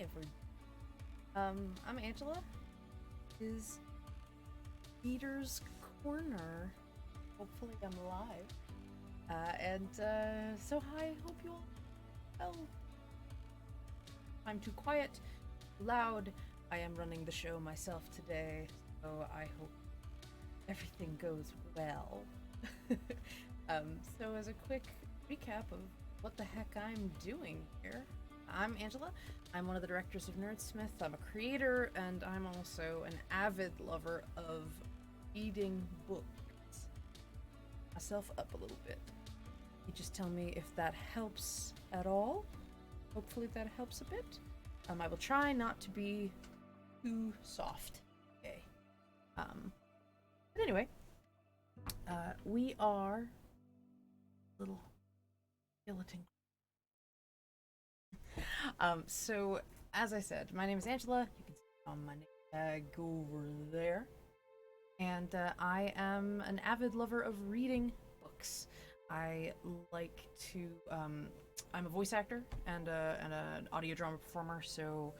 everyone. I'm Angela. Is Peter's Corner. Hopefully I'm live. So hi, hope you all well. I'm too quiet, too loud. I am running the show myself today, so I hope everything goes well. So as a quick recap of what the heck I'm doing here, I'm Angela. I'm one of the directors of Nerdsmith. I'm a creator, and I'm also an avid lover of reading books. Myself up a little bit. You just tell me if that helps at all. Hopefully that helps a bit. I will try not to be too soft. Okay. But anyway, we are little skeleton. So as I said, my name is Angela. You can see on my name tag over there. And I am an avid lover of reading books. I like to, I'm a voice actor and an audio drama performer, so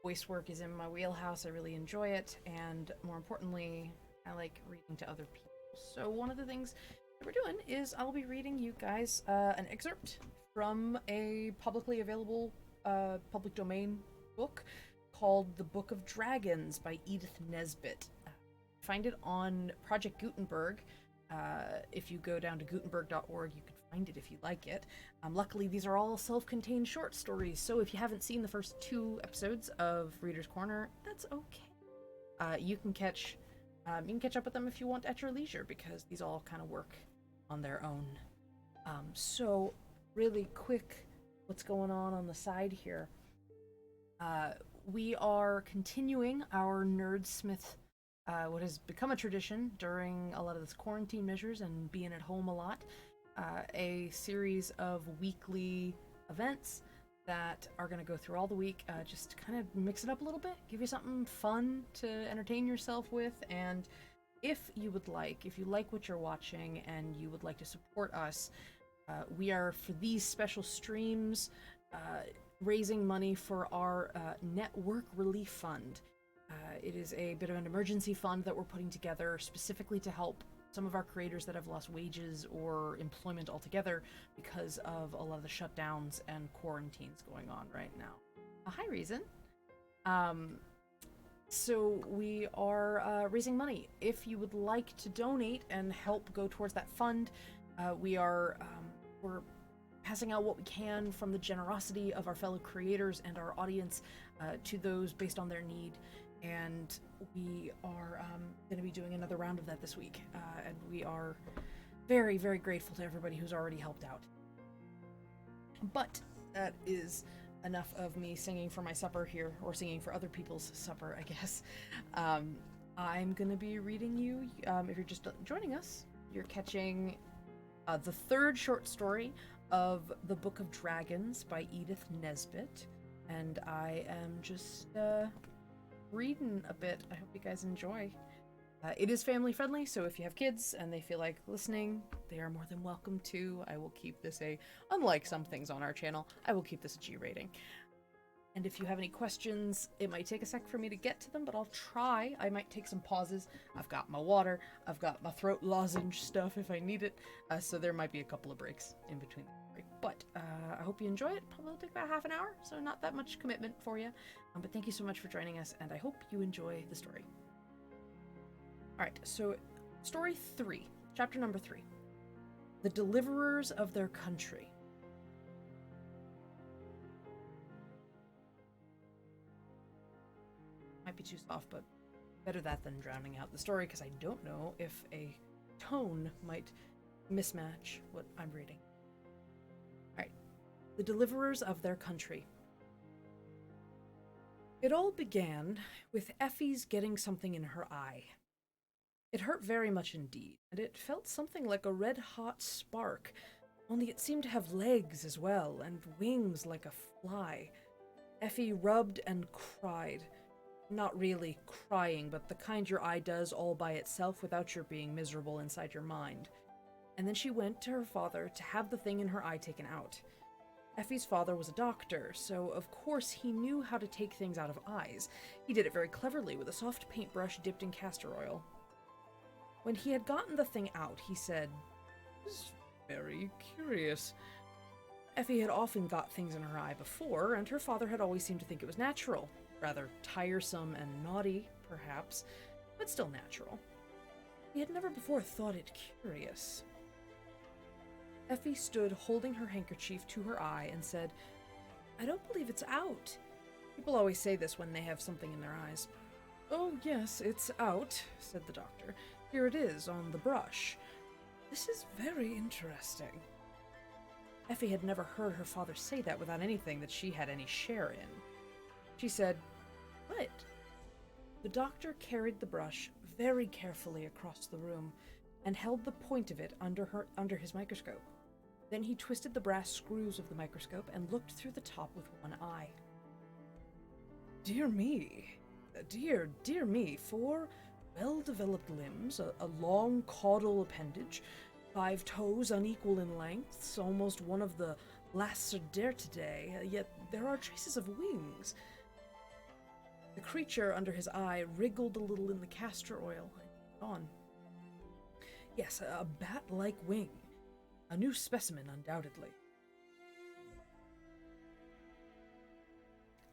voice work is in my wheelhouse. I really enjoy it, and more importantly, I like reading to other people. So one of the things that we're doing is I'll be reading you guys an excerpt from a publicly available public domain book called The Book of Dragons by Edith Nesbit. Find it on Project Gutenberg. If you go down to gutenberg.org, you can find it if you like it. Luckily, these are all self-contained short stories, so if you haven't seen the first 2 episodes of Reader's Corner, that's okay. You can catch up with them if you want at your leisure, because these all kind of work on their own. So, really quick, what's going on the side here? We are continuing our Nerdsmith, what has become a tradition during a lot of this quarantine measures and being at home a lot, a series of weekly events that are going to go through all the week, just to kind of mix it up a little bit, give you something fun to entertain yourself with, and if you like what you're watching and you would like to support us, we are, for these special streams, raising money for our Network Relief Fund. It is a bit of an emergency fund that we're putting together specifically to help some of our creators that have lost wages or employment altogether because of a lot of the shutdowns and quarantines going on right now. Hi, Reason. So we are raising money. If you would like to donate and help go towards that fund, we're passing out what we can from the generosity of our fellow creators and our audience to those based on their need. And we are going to be doing another round of that this week. And we are very, very grateful to everybody who's already helped out. But that is enough of me singing for my supper here, or singing for other people's supper, I guess. I'm going to be reading you, if you're just joining us, you're catching the 3rd short story of The Book of Dragons by Edith Nesbit. And I am just reading a bit. I hope you guys enjoy. It is family friendly, so if you have kids and they feel like listening, they are more than welcome to. I will keep this unlike some things on our channel, I will keep this a G rating. And if you have any questions, it might take a sec for me to get to them, but I'll try. I might take some pauses. I've got my water, I've got my throat lozenge stuff if I need it, so there might be a couple of breaks in between. But I hope you enjoy it. Probably take about half an hour, so not that much commitment for you. But thank you so much for joining us, and I hope you enjoy the story. Alright, so story 3, chapter number 3. The Deliverers of Their Country. Might be too soft, but better that than drowning out the story, because I don't know if a tone might mismatch what I'm reading. Alright. The Deliverers of Their Country. It all began with Effie's getting something in her eye. It hurt very much indeed, and it felt something like a red-hot spark, only it seemed to have legs as well, and wings like a fly. Effie rubbed and cried. Not really crying, but the kind your eye does all by itself without your being miserable inside your mind. And then she went to her father to have the thing in her eye taken out. Effie's father was a doctor, so of course he knew how to take things out of eyes. He did it very cleverly with a soft paintbrush dipped in castor oil. When he had gotten the thing out, he said, "This is very curious." Effie had often got things in her eye before, and her father had always seemed to think it was natural. Rather tiresome and naughty, perhaps, but still natural. He had never before thought it curious. Effie stood holding her handkerchief to her eye and said, "I don't believe it's out." People always say this when they have something in their eyes. "Oh, yes, it's out," said the doctor. "Here it is, on the brush. This is very interesting." Effie had never heard her father say that without anything that she had any share in. She said, "What?" The doctor carried the brush very carefully across the room and held the point of it under his microscope. Then he twisted the brass screws of the microscope and looked through the top with one eye. Dear me, 4 well-developed limbs, a long caudal appendage, 5 toes unequal in lengths, almost one of the Lacerdertidae, yet there are traces of wings. The creature under his eye wriggled a little in the castor oil and went on. Yes, a bat-like wing. A new specimen, undoubtedly.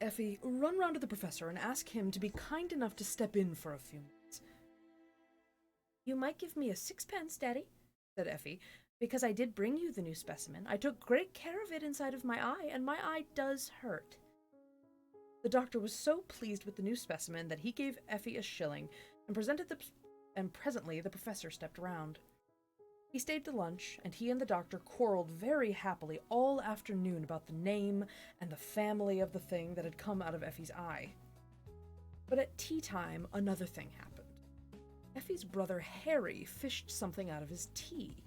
Effie, run round to the professor and ask him to be kind enough to step in for a few minutes. You might give me a 6pence, Daddy, said Effie, because I did bring you the new specimen. I took great care of it inside of my eye, and my eye does hurt. The doctor was so pleased with the new specimen that he gave Effie a shilling and presently the professor stepped round. He stayed to lunch, and he and the doctor quarreled very happily all afternoon about the name and the family of the thing that had come out of Effie's eye. But at tea time, another thing happened. Effie's brother Harry fished something out of his tea,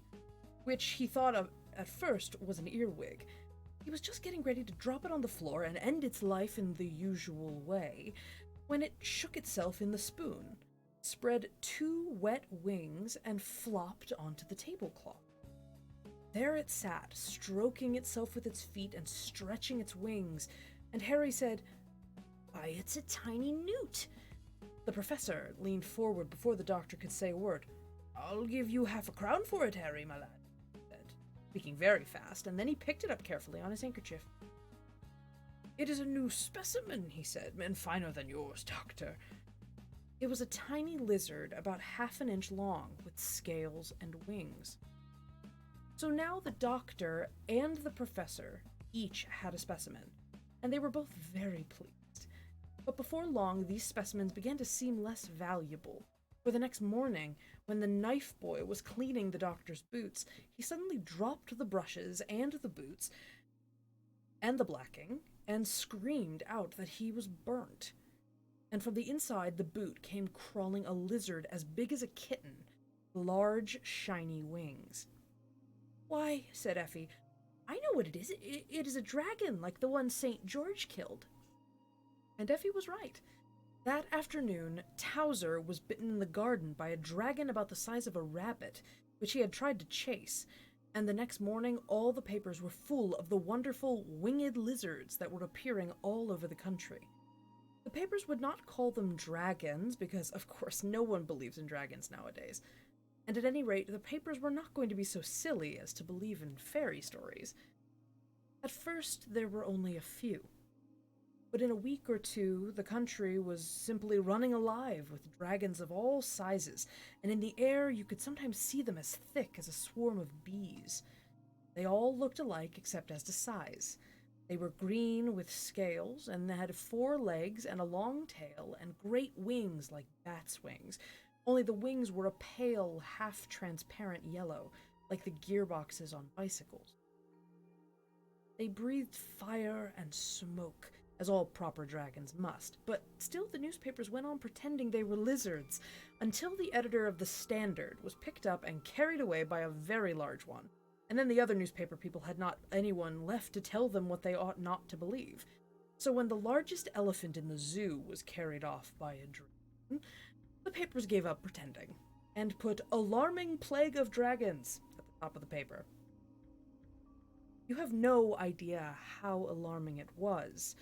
which he thought of at first was an earwig. He was just getting ready to drop it on the floor and end its life in the usual way, when it shook itself in the spoon, spread 2 wet wings, and flopped onto the tablecloth. There it sat, stroking itself with its feet and stretching its wings, and Harry said, "Why, it's a tiny newt." The professor leaned forward before the doctor could say a word. "I'll give you 1/2 crown for it, Harry, my lad," he said, speaking very fast, and then he picked it up carefully on his handkerchief. "It is a new specimen," he said, "and finer than yours, doctor." It was a tiny lizard about 1/2 inch long, with scales and wings. So now the doctor and the professor each had a specimen, and they were both very pleased. But before long, these specimens began to seem less valuable, for the next morning, when the knife boy was cleaning the doctor's boots, he suddenly dropped the brushes and the boots and the blacking, and screamed out that he was burnt. And from the inside the boot came crawling a lizard as big as a kitten, large, shiny wings. "Why," said Effie, "I know what it is. It is a dragon, like the one St. George killed." And Effie was right. That afternoon, Towser was bitten in the garden by a dragon about the size of a rabbit, which he had tried to chase, and the next morning all the papers were full of the wonderful winged lizards that were appearing all over the country. The papers would not call them dragons, because, of course, no one believes in dragons nowadays. And at any rate, the papers were not going to be so silly as to believe in fairy stories. At first, there were only a few. But in a week or two, the country was simply running alive with dragons of all sizes, and in the air you could sometimes see them as thick as a swarm of bees. They all looked alike except as to size. They were green with scales, and they had 4 legs and a long tail and great wings like bats' wings, only the wings were a pale, half-transparent yellow, like the gearboxes on bicycles. They breathed fire and smoke, as all proper dragons must, but still the newspapers went on pretending they were lizards, until the editor of the Standard was picked up and carried away by a very large one. And then the other newspaper people had not anyone left to tell them what they ought not to believe. So when the largest elephant in the zoo was carried off by a dragon, the papers gave up pretending, and put "Alarming Plague of Dragons" at the top of the paper. You have no idea how alarming it was,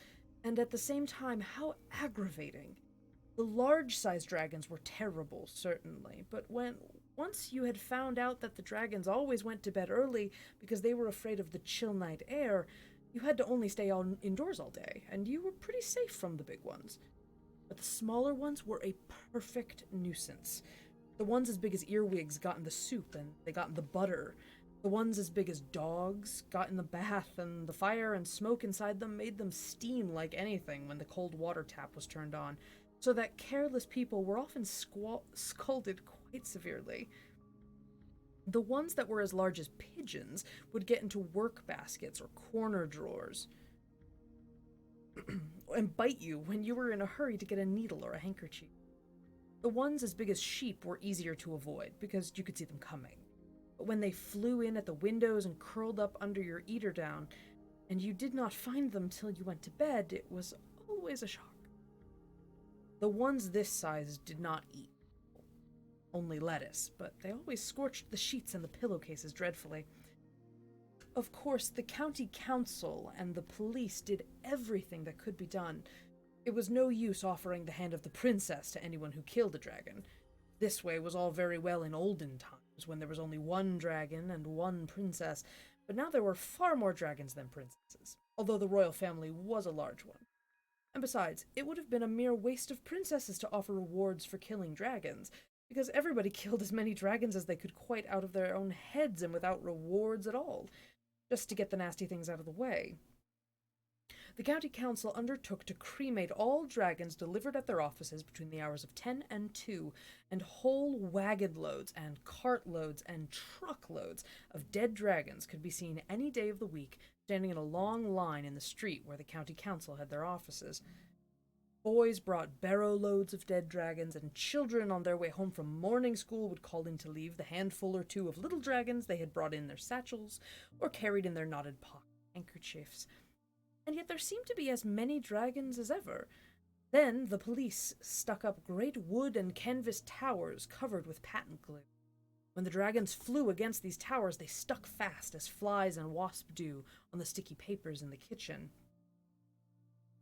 and at the same time, how aggravating. The large-sized dragons were terrible, certainly, but once you had found out that the dragons always went to bed early because they were afraid of the chill night air, you had to only stay indoors all day, and you were pretty safe from the big ones. But the smaller ones were a perfect nuisance. The ones as big as earwigs got in the soup and they got in the butter. The ones as big as dogs got in the bath, and the fire and smoke inside them made them steam like anything when the cold water tap was turned on, so that careless people were often scalded quite severely. The ones that were as large as pigeons would get into work baskets or corner drawers and bite you when you were in a hurry to get a needle or a handkerchief. The ones as big as sheep were easier to avoid because you could see them coming. But when they flew in at the windows and curled up under your eiderdown, and you did not find them till you went to bed, it was always a shock. The ones this size did not eat only lettuce, but they always scorched the sheets and the pillowcases dreadfully. Of course, the county council and the police did everything that could be done. It was no use offering the hand of the princess to anyone who killed a dragon. This way was all very well in olden times, when there was only one dragon and one princess, but now there were far more dragons than princesses, although the royal family was a large one. And besides, it would have been a mere waste of princesses to offer rewards for killing dragons, because everybody killed as many dragons as they could quite out of their own heads and without rewards at all, just to get the nasty things out of the way. The county council undertook to cremate all dragons delivered at their offices between the hours of 10 and 2, and whole wagon loads and cart loads and truckloads of dead dragons could be seen any day of the week, standing in a long line in the street where the county council had their offices. Boys brought barrow loads of dead dragons, and children on their way home from morning school would call in to leave the handful or two of little dragons they had brought in their satchels or carried in their knotted pocket handkerchiefs. And yet there seemed to be as many dragons as ever. Then the police stuck up great wood and canvas towers covered with patent glue. When the dragons flew against these towers, they stuck fast as flies and wasps do on the sticky papers in the kitchen.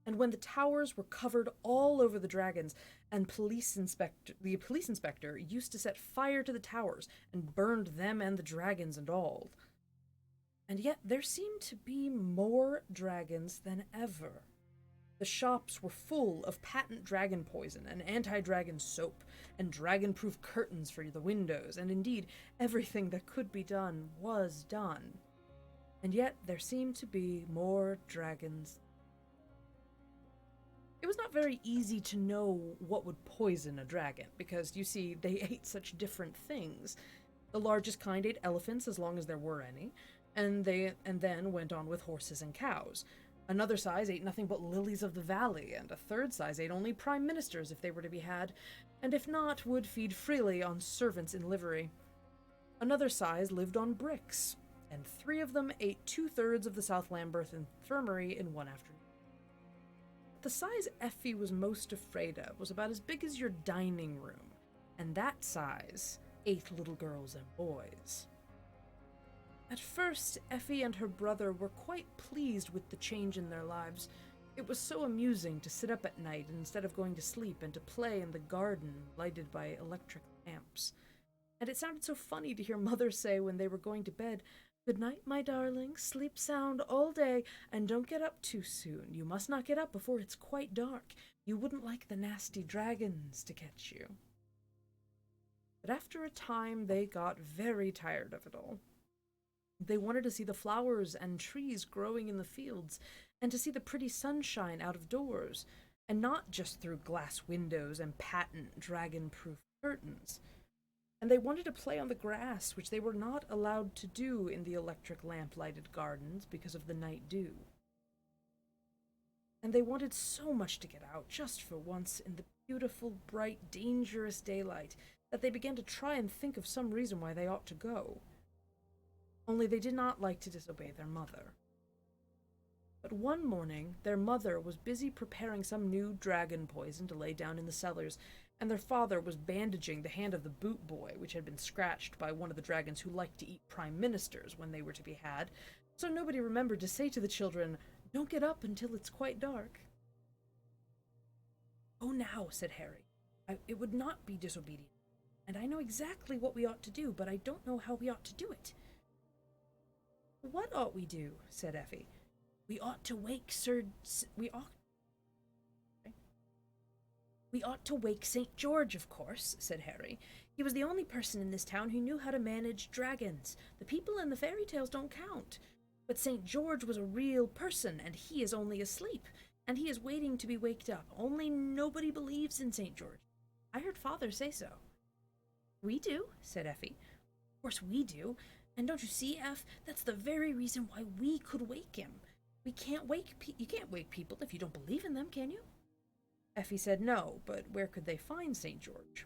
And when the towers were covered all over the dragons, and the police inspector used to set fire to the towers and burned them and the dragons and all. And yet there seemed to be more dragons than ever. The shops were full of patent dragon poison and anti-dragon soap and dragon-proof curtains for the windows, and indeed everything that could be done was done. And yet there seemed to be more dragons. It was not very easy to know what would poison a dragon, because, you see, they ate such different things. The largest kind ate elephants, as long as there were any, and then went on with horses and cows. Another size ate nothing but lilies of the valley, and a third size ate only prime ministers if they were to be had, and if not, would feed freely on servants in livery. Another size lived on bricks, and 3 of them ate 2/3 of the South Lambeth Infirmary in one afternoon. The size Effie was most afraid of was about as big as your dining room, and that size ate little girls and boys. At first, Effie and her brother were quite pleased with the change in their lives. It was so amusing to sit up at night instead of going to sleep, and to play in the garden lighted by electric lamps. And it sounded so funny to hear Mother say when they were going to bed, "Good night, my darling, sleep sound all day, and don't get up too soon. You must not get up before it's quite dark. You wouldn't like the nasty dragons to catch you." But after a time, they got very tired of it all. They wanted to see the flowers and trees growing in the fields, and to see the pretty sunshine out of doors, and not just through glass windows and patent dragon-proof curtains. And they wanted to play on the grass, which they were not allowed to do in the electric lamp-lighted gardens because of the night dew. And they wanted so much to get out, just for once, in the beautiful, bright, dangerous daylight, that they began to try and think of some reason why they ought to go. Only they did not like to disobey their mother. But one morning, their mother was busy preparing some new dragon poison to lay down in the cellars, and their father was bandaging the hand of the boot boy, which had been scratched by one of the dragons who liked to eat prime ministers when they were to be had, So nobody remembered to say to the children, "Don't get up until it's quite dark." "Oh, now," said Harry, "it would not be disobedient, and I know exactly what we ought to do, but I don't know how we ought to do it." "What ought we do?" said Effie. "We ought to wake We ought to wake St. George, of course," said Harry. "He was the only person in this town who knew how to manage dragons. The people in the fairy tales don't count. But St. George was a real person, and he is only asleep, and he is waiting to be waked up. Only nobody believes in St. George. I heard Father say so." "We do," said Effie. "Of course we do. And don't you see, Eff, that's the very reason why we could wake him. You can't wake people if you don't believe in them, can you?" Effie said no, but where could they find St. George?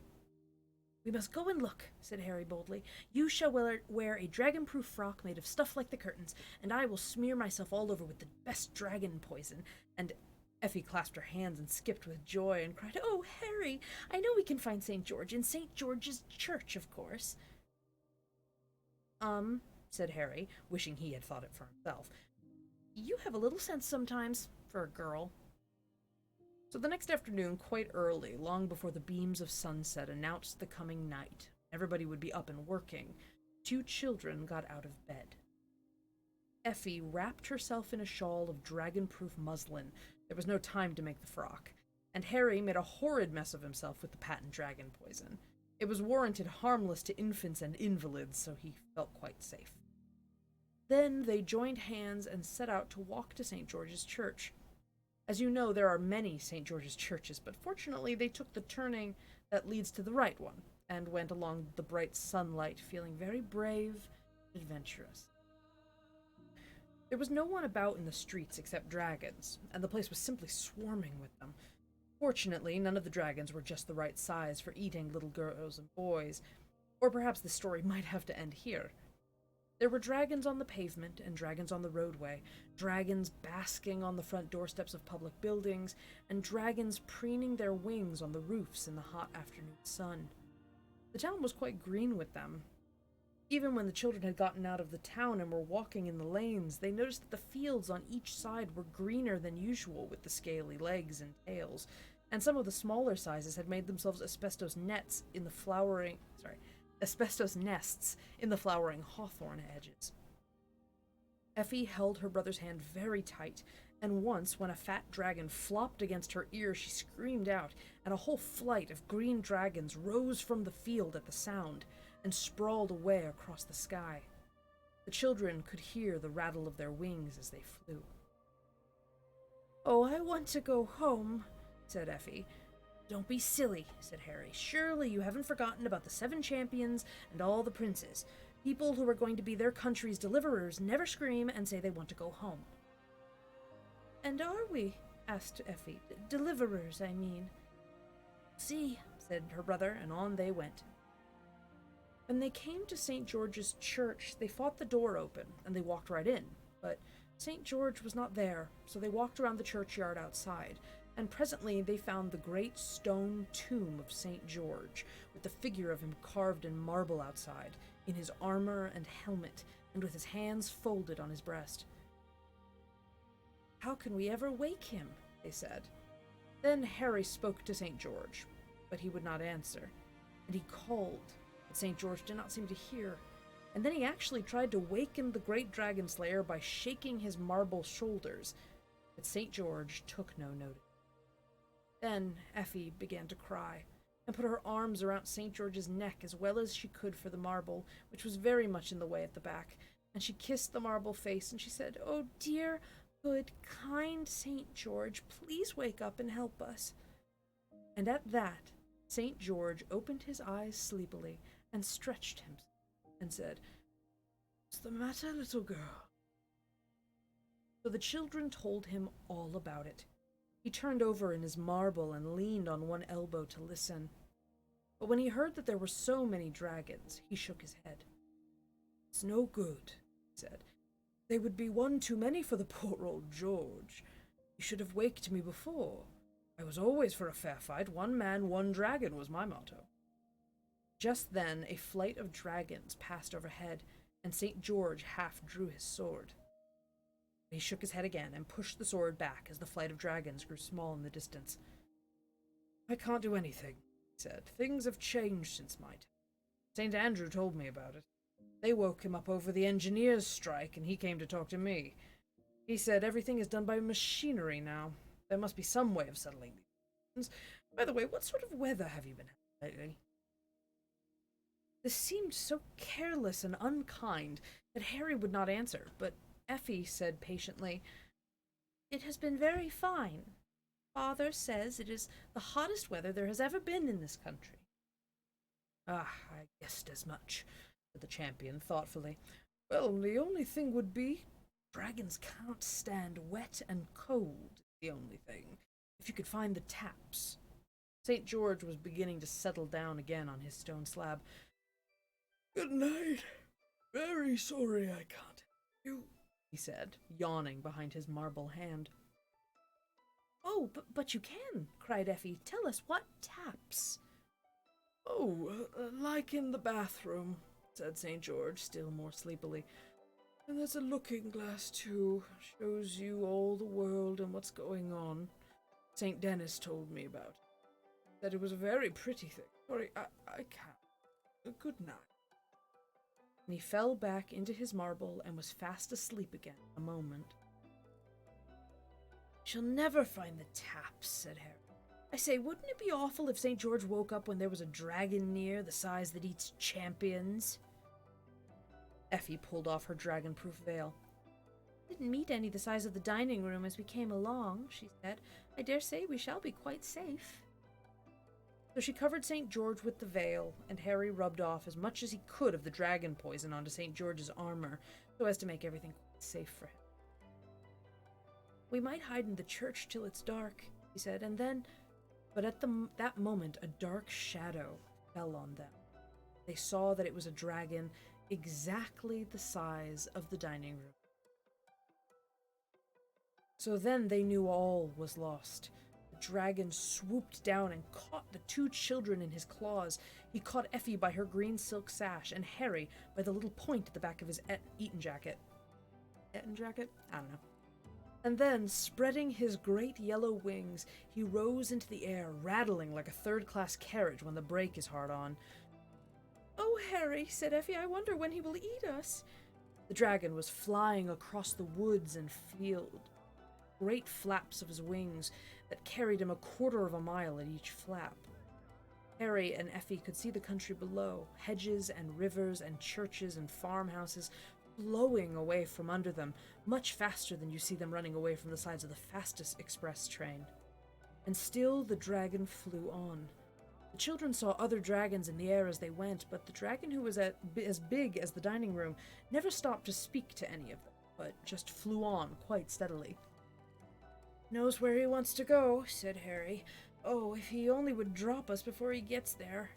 "We must go and look," said Harry boldly. "You shall wear a dragon-proof frock made of stuff like the curtains, and I will smear myself all over with the best dragon poison." And Effie clasped her hands and skipped with joy and cried, "Oh, Harry, I know we can find St. George in St. George's Church, of course." Said Harry, wishing he had thought it for himself. "You have a little sense sometimes, for a girl." So the next afternoon, quite early, long before the beams of sunset announced the coming night, everybody would be up and working, two children got out of bed. Effie wrapped herself in a shawl of dragon-proof muslin. There was no time to make the frock. And Harry made a horrid mess of himself with the patent dragon poison. It was warranted harmless to infants and invalids, so he felt quite safe. Then they joined hands and set out to walk to St. George's Church. As you know, there are many St. George's churches, but fortunately they took the turning that leads to the right one, and went along the bright sunlight, feeling very brave and adventurous. There was no one about in the streets except dragons, and the place was simply swarming with them. Fortunately, none of the dragons were just the right size for eating little girls and boys, or perhaps the story might have to end here. There were dragons on the pavement and dragons on the roadway, dragons basking on the front doorsteps of public buildings, and dragons preening their wings on the roofs in the hot afternoon sun. The town was quite green with them. Even when the children had gotten out of the town and were walking in the lanes, they noticed that the fields on each side were greener than usual with the scaly legs and tails, and some of the smaller sizes had made themselves asbestos nests in the flowering hawthorn hedges. Effie held her brother's hand very tight, and once, when a fat dragon flopped against her ear, she screamed out, and a whole flight of green dragons rose from the field at the sound and sprawled away across the sky. The children could hear the rattle of their wings as they flew. "Oh, I want to go home," said Effie. "Don't be silly," said Harry. "Surely you haven't forgotten about the 7 champions and all the princes. People who are going to be their country's deliverers never scream and say they want to go home." "And are we?" asked Effie. "Deliverers, I mean." "See," said her brother, and on they went. When they came to St. George's Church, they fought the door open, and they walked right in. But St. George was not there, so they walked around the churchyard outside, and presently they found the great stone tomb of St. George, with the figure of him carved in marble outside, in his armor and helmet, and with his hands folded on his breast. "How can we ever wake him?" they said. Then Harry spoke to St. George, but he would not answer, and he called, but St. George did not seem to hear, and then he actually tried to waken the great dragon slayer by shaking his marble shoulders, but St. George took no notice. Then Effie began to cry, and put her arms around St. George's neck as well as she could for the marble, which was very much in the way at the back, and she kissed the marble face, and she said, "Oh, dear, good, kind St. George, please wake up and help us." And at that, St. George opened his eyes sleepily and stretched himself and said, "What's the matter, little girl?" So the children told him all about it. He turned over in his marble and leaned on one elbow to listen. But when he heard that there were so many dragons, he shook his head. "It's no good," he said. "They would be one too many for the poor old George. You should have waked me before. I was always for a fair fight. 1 man, 1 dragon was my motto." Just then a flight of dragons passed overhead, and St. George half drew his sword. He shook his head again and pushed the sword back as the flight of dragons grew small in the distance. I can't do anything, he said. Things have changed since my time. St. Andrew told me about it. They woke him up over the engineers' strike, and he came to talk to me. He said everything is done by machinery now. There must be some way of settling these things. By the way, what sort of weather have you been having lately? This seemed so careless and unkind that Harry would not answer, but Effie said patiently, It has been very fine. Father says it is the hottest weather there has ever been in this country. Ah, I guessed as much, said the champion thoughtfully. Well, the only thing would be, dragons can't stand wet and cold, the only thing. If you could find the taps. St. George was beginning to settle down again on his stone slab. Good night. Very sorry I can't help you, he said, yawning behind his marble hand. Oh, but you can, cried Effie. Tell us, what taps? Oh, like in the bathroom, said St. George, still more sleepily. And there's a looking glass, too. Shows you all the world and what's going on. St. Denis told me about it. Said it was a very pretty thing. Sorry, I can't. Good night. And he fell back into his marble and was fast asleep again a moment. She'll never find the taps, said Harry. I say, wouldn't it be awful if St. George woke up when there was a dragon near, the size that eats champions? Effie pulled off her dragon-proof veil. Didn't meet any the size of the dining room as we came along, she said. I dare say we shall be quite safe. So she covered St. George with the veil, and Harry rubbed off as much as he could of the dragon poison onto St. George's armor, so as to make everything quite safe for him. We might hide in the church till it's dark, he said, and then... But at that moment, a dark shadow fell on them. They saw that it was a dragon exactly the size of the dining room. So then they knew all was lost. The dragon swooped down and caught the two children in his claws. He caught Effie by her green silk sash and Harry by the little point at the back of his Eton jacket. Eton jacket? I don't know. And then, spreading his great yellow wings, he rose into the air, rattling like a third-class carriage when the brake is hard on. Oh, Harry, said Effie, I wonder when he will eat us. The dragon was flying across the woods and field, great flaps of his wings that carried him 1/4 of a mile at each flap. Harry and Effie could see the country below, hedges and rivers and churches and farmhouses flowing away from under them, much faster than you see them running away from the sides of the fastest express train. And still the dragon flew on. The children saw other dragons in the air as they went, but the dragon who was as big as the dining room never stopped to speak to any of them, but just flew on quite steadily. Knows where he wants to go, said Harry. Oh, if he only would drop us before he gets there.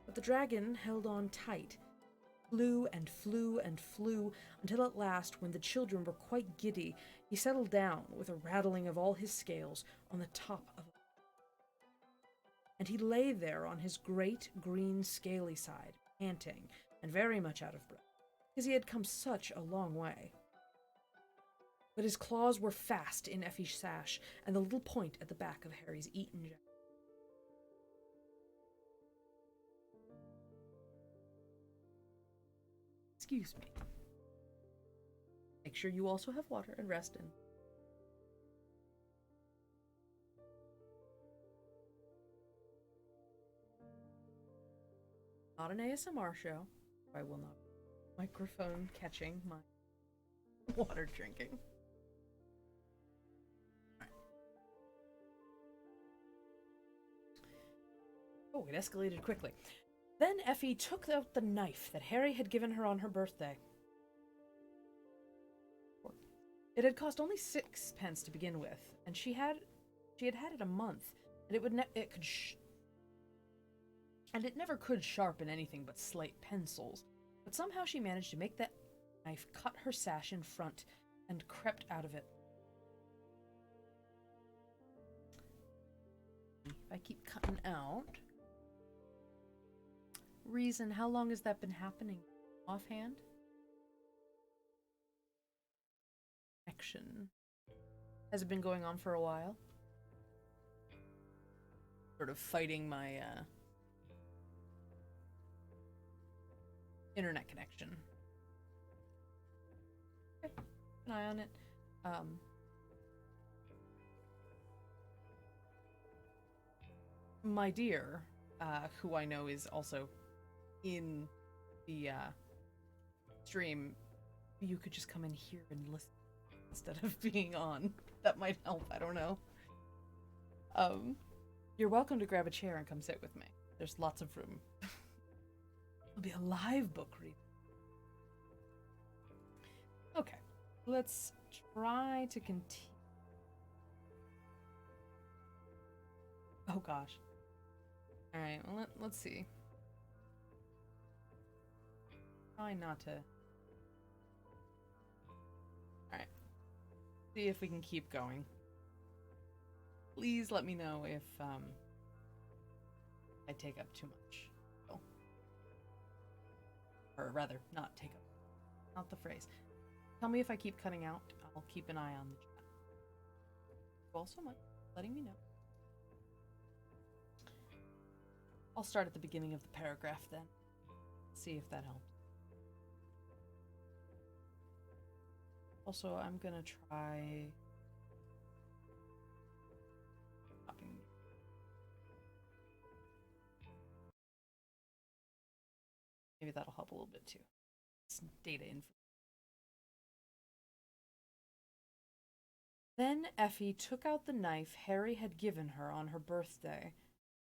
But the dragon held on tight, flew and flew and flew, until at last, when the children were quite giddy, he settled down with a rattling of all his scales on the top of it. And he lay there on his great green scaly side, panting and very much out of breath, because he had come such a long way. But his claws were fast in Effie's sash and the little point at the back of Harry's Eton jacket. Excuse me. Make sure you also have water and rest in. Not an ASMR show. I will not. Microphone catching my water drinking. Right. Oh, it escalated quickly. Then Effie took out the knife that Harry had given her on her birthday. It had cost only 6 pence to begin with, and she had had it a month, and it never could sharpen anything but slate pencils. But somehow she managed to make that knife cut her sash in front and crept out of it. If I keep cutting out. Reason, how long has that been happening? Offhand? connection. Has it been going on for a while? Sort of fighting my internet connection. Okay, keep an eye on it. My dear, who I know is also in the stream, you could just come in here and listen instead of being on. That might help, I don't know. You're welcome to grab a chair and come sit with me. There's lots of room. It'll be a live book read. Okay, let's try to continue. Oh gosh. Alright, well, let's see. Try not to... Alright. See if we can keep going. Please let me know if I take up too much. Oh. Or rather, not take up. Not the phrase. Tell me if I keep cutting out. I'll keep an eye on the chat. Thank you all so much for letting me know. I'll start at the beginning of the paragraph then. See if that helps. Also, I'm gonna try copying. Maybe that'll help a little bit too. It's data info. Then Effie took out the knife Harry had given her on her birthday.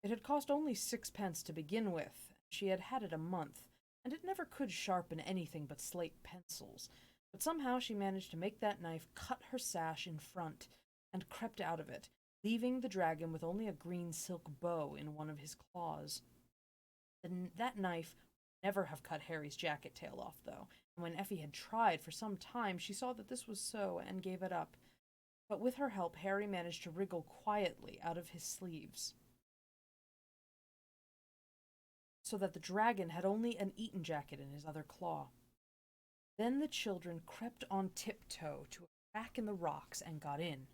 It had cost only 6 pence to begin with. She had had it a month, and it never could sharpen anything but slate pencils. But somehow she managed to make that knife cut her sash in front, and crept out of it, leaving the dragon with only a green silk bow in one of his claws. That knife would never have cut Harry's jacket tail off, though, and when Effie had tried for some time, she saw that this was so, and gave it up. But with her help, Harry managed to wriggle quietly out of his sleeves, so that the dragon had only an Eton jacket in his other claw. Then the children crept on tiptoe to a crack in the rocks and got in.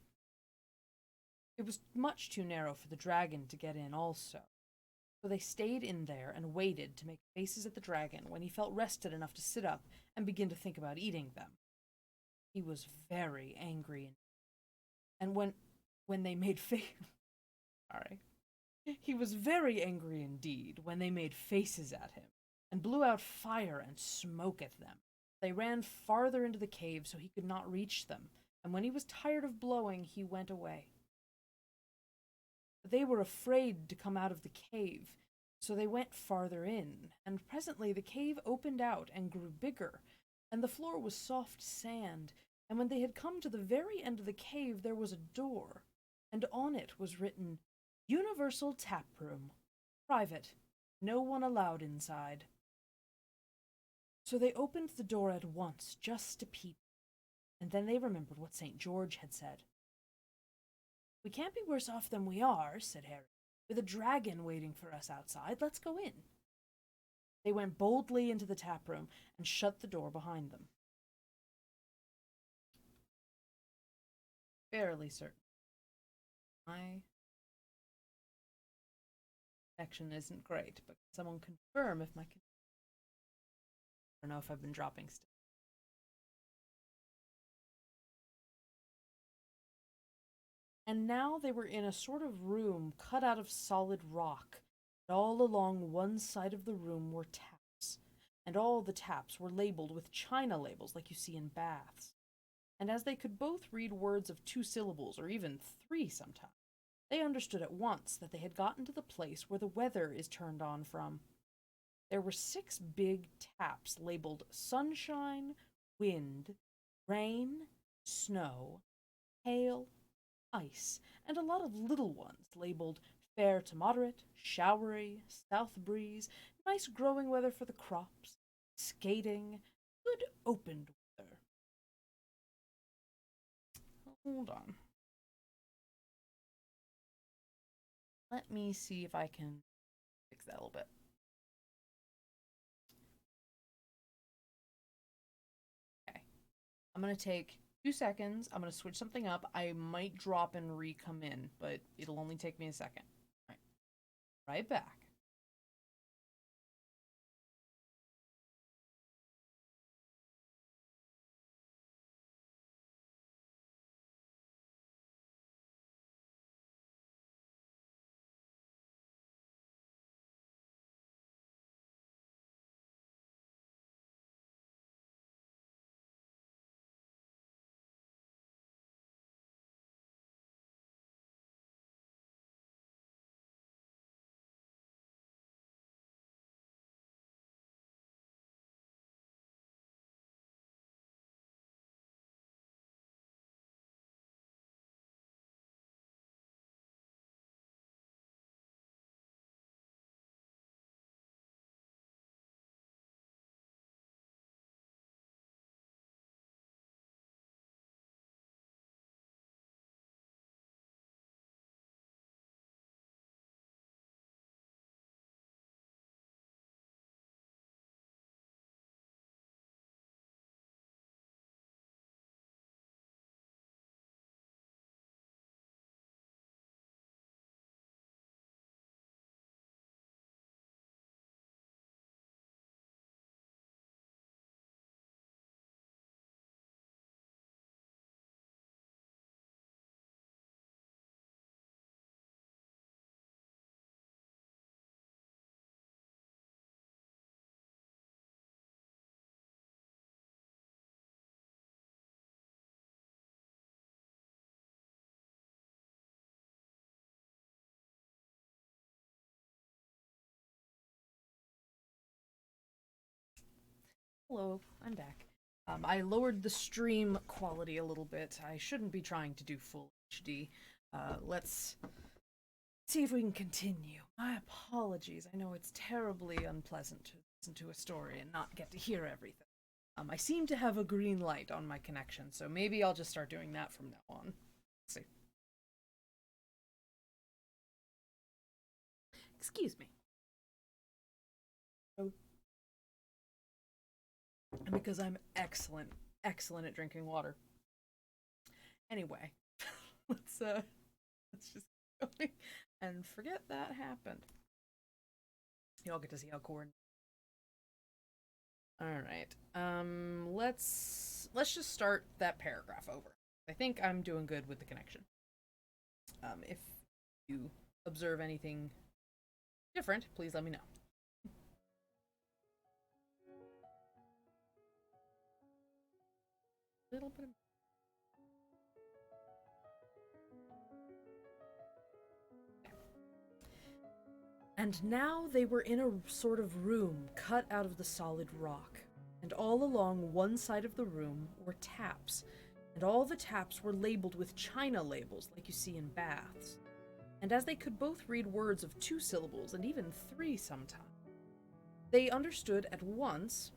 It was much too narrow for the dragon to get in also, so they stayed in there and waited to make faces at the dragon when he felt rested enough to sit up and begin to think about eating them. He was very angry, and when they made sorry. He was very angry indeed when they made faces at him, and blew out fire and smoke at them. They ran farther into the cave so he could not reach them, and when he was tired of blowing, he went away. They were afraid to come out of the cave, so they went farther in, and presently the cave opened out and grew bigger, and the floor was soft sand, and when they had come to the very end of the cave, there was a door, and on it was written, "Universal Tap Room. Private. No one allowed inside." So they opened the door at once, just to peep, and then they remembered what St. George had said. "We can't be worse off than we are," said Harry, "with a dragon waiting for us outside. Let's go in." They went boldly into the tap room and shut the door behind them. Fairly certain. My connection isn't great, but can someone confirm if my connection... I don't know if I've been dropping still. And now they were in a sort of room cut out of solid rock, and all along one side of the room were taps, and all the taps were labeled with china labels like you see in baths. And as they could both read words of 2 syllables, or even 3 sometimes, they understood at once that they had gotten to the place where the weather is turned on from. There were 6 big taps labeled sunshine, wind, rain, snow, hail, ice, and a lot of little ones labeled fair to moderate, showery, south breeze, nice growing weather for the crops, skating, good opened weather. Hold on. Let me see if I can fix that a little bit. Okay. I'm going to take 2 seconds. I'm gonna switch something up. I might drop and re-come in, but it'll only take me a second. All right, right back. Hello, I'm back. I lowered the stream quality a little bit. I shouldn't be trying to do full HD. Let's see if we can continue. My apologies. I know it's terribly unpleasant to listen to a story and not get to hear everything. I seem to have a green light on my connection, so maybe I'll just start doing that from now on. Let's see. Excuse me. Oh. Because I'm excellent at drinking water. Anyway, let's just go and forget that happened. Y'all get to see how coordinated. All right. Let's just start that paragraph over. I think I'm doing good with the connection. If you observe anything different, please let me know. A little bit of And now they were in a sort of room cut out of the solid rock, and all along one side of the room were taps, and all the taps were labeled with china labels like you see in baths. And as they could both read words of 2 syllables and even 3 sometimes, they understood at once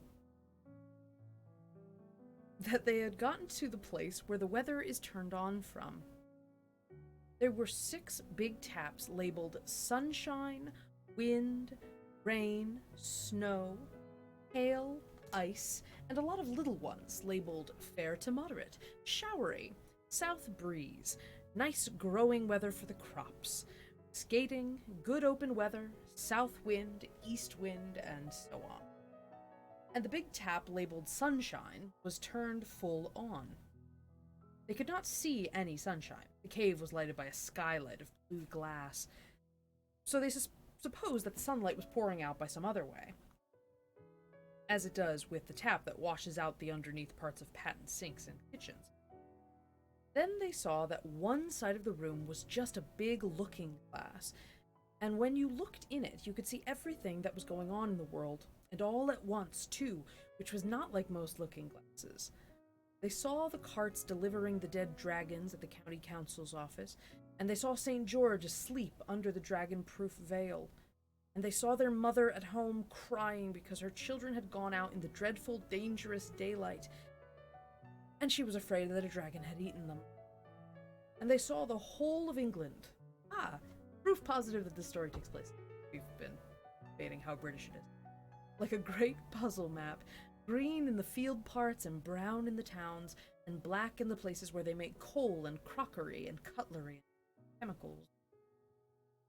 that they had gotten to the place where the weather is turned on from. There were 6 big taps labeled sunshine, wind, rain, snow, hail, ice, and a lot of little ones labeled fair to moderate, showery, south breeze, nice growing weather for the crops, skating, good open weather, south wind, east wind, and so on. And the big tap labeled sunshine was turned full on. They could not see any sunshine. The cave was lighted by a skylight of blue glass, so they supposed that the sunlight was pouring out by some other way, as it does with the tap that washes out the underneath parts of patent sinks and kitchens. Then they saw that one side of the room was just a big looking glass, and when you looked in it, you could see everything that was going on in the world, and all at once, too, which was not like most looking glasses. They saw the carts delivering the dead dragons at the county council's office, and they saw St. George asleep under the dragon-proof veil, and they saw their mother at home crying because her children had gone out in the dreadful, dangerous daylight, and she was afraid that a dragon had eaten them. And they saw the whole of England. Proof positive that this story takes place. We've been debating how British it is. Like a great puzzle map, green in the field parts and brown in the towns, and black in the places where they make coal and crockery and cutlery and chemicals.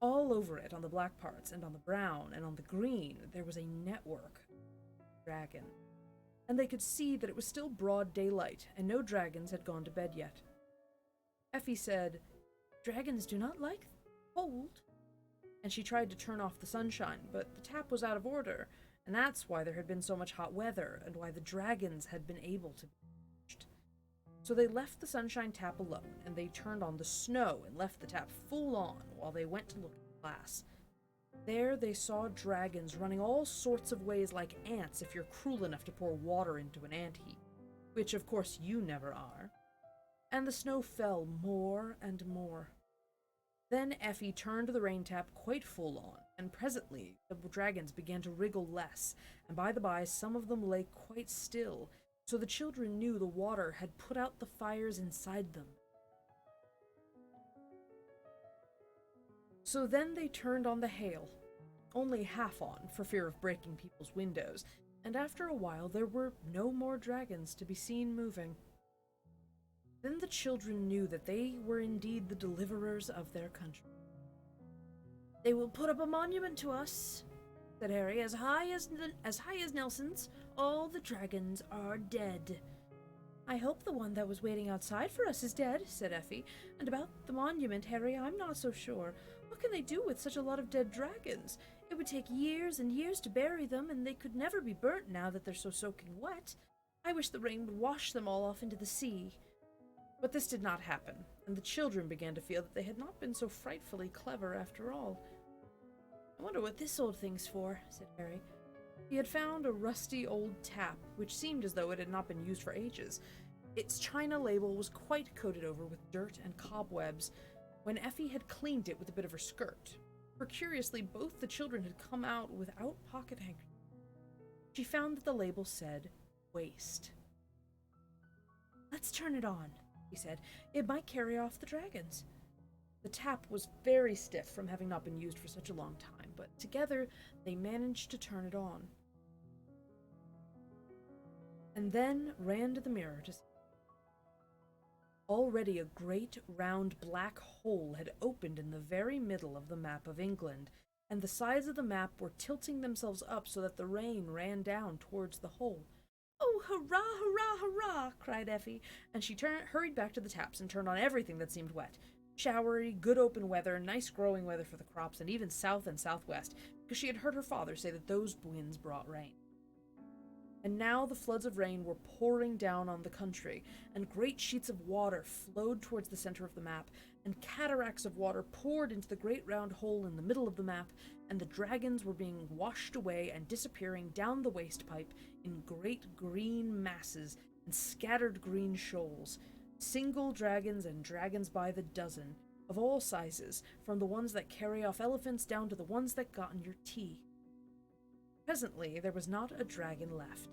All over it, on the black parts and on the brown and on the green, there was a network of dragons. And they could see that it was still broad daylight, and no dragons had gone to bed yet. Effie said, "Dragons do not like cold." And she tried to turn off the sunshine, but the tap was out of order, and that's why there had been so much hot weather, and why the dragons had been able to be reached. So they left the sunshine tap alone, and they turned on the snow and left the tap full on while they went to look at the glass. There they saw dragons running all sorts of ways like ants if you're cruel enough to pour water into an ant heap, which of course you never are. And the snow fell more and more. Then Effie turned the rain tap quite full on, and presently the dragons began to wriggle less, and by the by some of them lay quite still, so the children knew the water had put out the fires inside them. So then they turned on the hail, only half on, for fear of breaking people's windows, and after a while there were no more dragons to be seen moving. Then the children knew that they were indeed the deliverers of their country. "They will put up a monument to us," said Harry, as high as Nelson's. "All the dragons are dead." "I hope the one that was waiting outside for us is dead," said Effie. "And about the monument, Harry, I'm not so sure. What can they do with such a lot of dead dragons? It would take years and years to bury them, and they could never be burnt now that they're so soaking wet. I wish the rain would wash them all off into the sea." But this did not happen, and the children began to feel that they had not been so frightfully clever after all. "I wonder what this old thing's for," said Harry. He had found a rusty old tap, which seemed as though it had not been used for ages. Its china label was quite coated over with dirt and cobwebs, when Effie had cleaned it with a bit of her skirt. For curiously, both the children had come out without pocket handkerchiefs. She found that the label said, "Waste." "Let's turn it on," he said. "It might carry off the dragons." The tap was very stiff from having not been used for such a long time, but together they managed to turn it on. And then ran to the mirror to see. Already a great round black hole had opened in the very middle of the map of England, and the sides of the map were tilting themselves up so that the rain ran down towards the hole. "Oh, hurrah, hurrah, hurrah!" cried Effie, and she hurried back to the taps and turned on everything that seemed wet. Showery, good open weather, nice growing weather for the crops, and even south and southwest, because she had heard her father say that those winds brought rain. And now the floods of rain were pouring down on the country, and great sheets of water flowed towards the center of the map, and cataracts of water poured into the great round hole in the middle of the map, and the dragons were being washed away and disappearing down the waste pipe in great green masses and scattered green shoals, single dragons and dragons by the dozen, of all sizes, from the ones that carry off elephants down to the ones that got in your tea. Presently there was not a dragon left,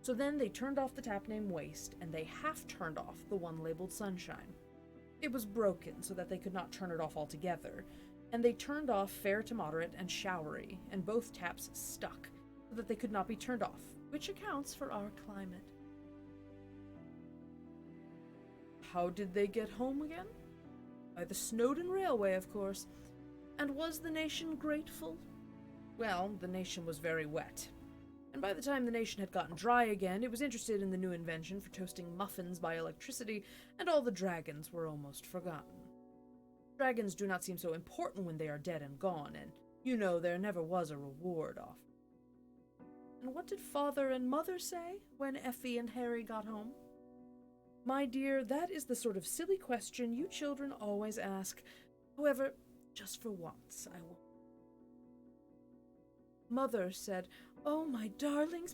so then they turned off the tap named Waste, and they half turned off the one labeled Sunshine. It was broken so that they could not turn it off altogether, and they turned off Fair to Moderate and Showery, and both taps stuck, so that they could not be turned off, which accounts for our climate. How did they get home again? By the Snowdon Railway, of course. And was the nation grateful? Well, the nation was very wet. And by the time the nation had gotten dry again, it was interested in the new invention for toasting muffins by electricity, and all the dragons were almost forgotten. Dragons do not seem so important when they are dead and gone, and you know there never was a reward offered. And what did Father and Mother say when Effie and Harry got home? My dear, that is the sort of silly question you children always ask. However, just for once, I won't. Mother said, "Oh, my darlings,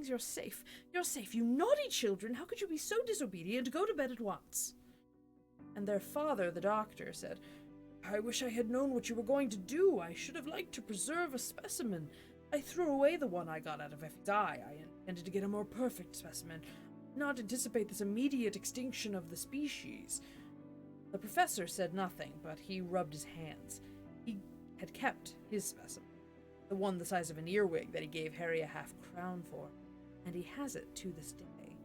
you're safe. You're safe, you naughty children. How could you be so disobedient? Go to bed at once." And their father, the doctor, said, "I wish I had known what you were going to do. I should have liked to preserve a specimen. I threw away the one I got out of Effie's eye. I intended to get a more perfect specimen, not anticipate this immediate extinction of the species." The professor said nothing, but he rubbed his hands. He had kept his specimen, the one the size of an earwig that he gave Harry a half-crown for, and he has it to this day.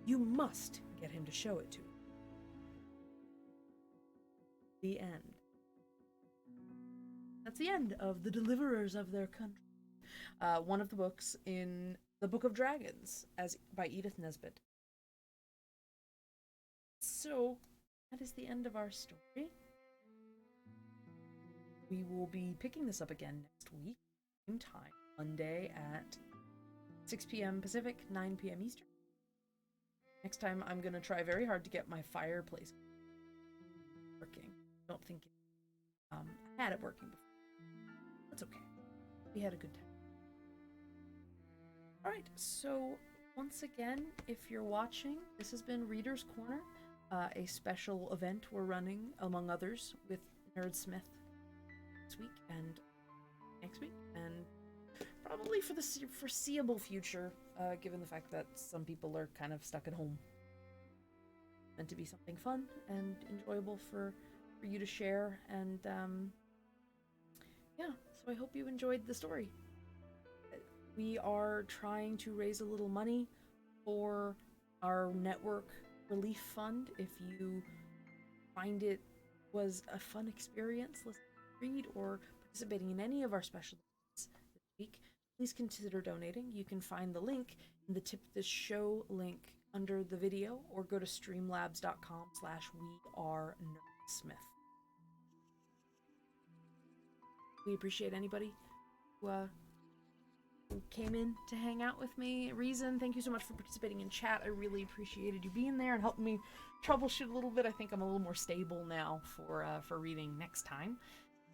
You must get him to show it to you. The end. That's the end of The Deliverers of Their Country. One of the books in the Book of Dragons, by Edith Nesbit. So, that is the end of our story. We will be picking this up again next week, same time, Monday at 6 p.m. Pacific, 9 p.m. Eastern. Next time, I'm going to try very hard to get my fireplace working. Don't think I had it working before. That's okay. We had a good time. Alright, so once again, if you're watching, this has been Reader's Corner, a special event we're running, among others, with Nerdsmith this week and next week, and probably for the foreseeable future, given the fact that some people are kind of stuck at home. Meant to be something fun and enjoyable for you to share, and yeah, so I hope you enjoyed the story. We are trying to raise a little money for our network relief fund. If you find it was a fun experience listening to read or participating in any of our special events this week, please consider donating. You can find the link in the Tip This Show link under the video, or go to streamlabs.com/wearenerdsmith. We appreciate anybody who came in to hang out with me. Reason, thank you so much for participating in chat. I really appreciated you being there and helping me troubleshoot a little bit. I think I'm a little more stable now for reading next time.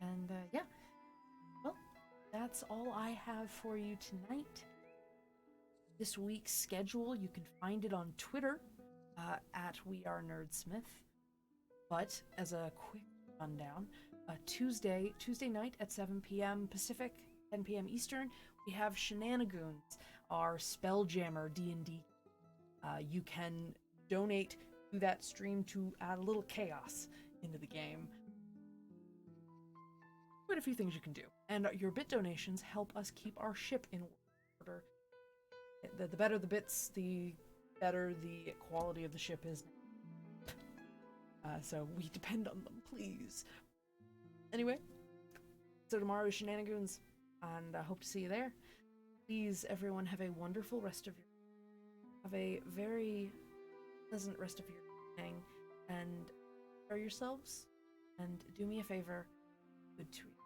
And yeah, well, that's all I have for you tonight. This week's schedule, you can find it on Twitter at wearenerdsmith. But as a quick rundown, Tuesday night at 7 p.m. Pacific, 10 p.m. Eastern, we have Shenanigans, our Spelljammer D&D. You can donate to that stream to add a little chaos into the game. Quite a few things you can do. And your bit donations help us keep our ship in order. The better the bits, the better the quality of the ship is. So we depend on them, please. Anyway, so tomorrow is Shenanigans, and I hope to see you there. Please, everyone, have a wonderful rest of your... Have a very pleasant rest of your evening, and enjoy yourselves, and do me a favor, good to read.